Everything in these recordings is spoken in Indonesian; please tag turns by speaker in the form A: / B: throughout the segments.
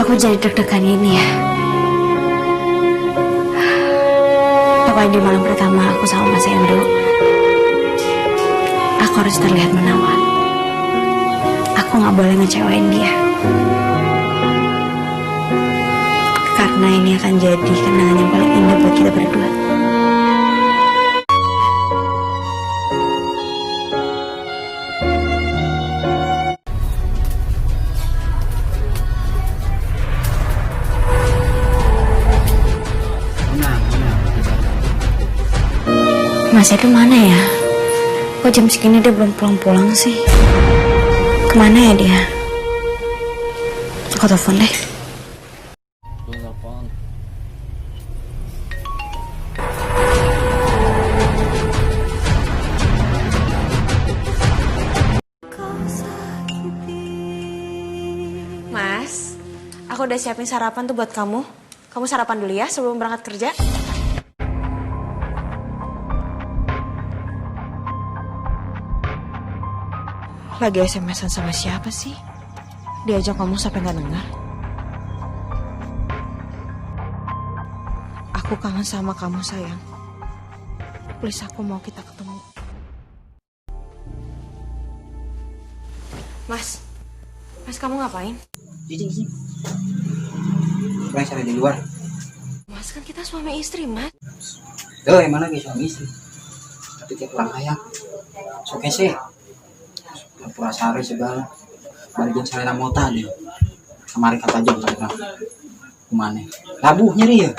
A: Aku jadi deg-degan ini ya. Pokoknya di malam pertama aku sama Mas Hendro, aku harus terlihat menawan. Aku gak boleh ngecewain dia, karena ini akan jadi kenangan yang paling indah buat kita berdua. Mas itu mana ya? Kok jam segini dia belum pulang-pulang sih? Kemana ya dia? Aku telepon deh. Mas, aku udah siapin sarapan tuh buat kamu. Kamu sarapan dulu ya sebelum berangkat kerja. Lagi SMS-an sama siapa sih? Diajak ngomong sampai gak dengar. Aku kangen sama kamu sayang. Please aku mau kita ketemu. Mas kamu ngapain?
B: Sini. Bang saya di luar.
A: Mas kan kita suami istri, Mas.
B: Tuh, emang lagi suami istri. Tapi dia kurang ayak. Oke sih. Pura sari segala balikin sarena mota deh kemarin kata jam karena kemana labuh nyeri ya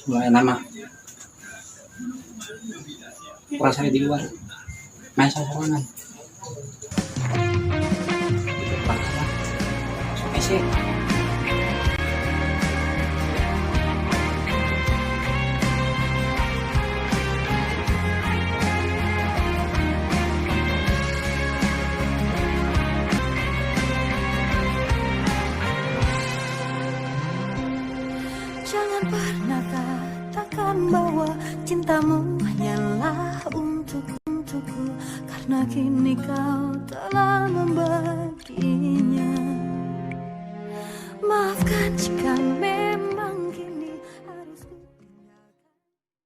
B: mulai nama pura sari di luar main sasarangan sih.
C: Jangan pernah katakan bahwa cintamu hanyalah untukku, karena kini kau telah membaginya. Maafkan jika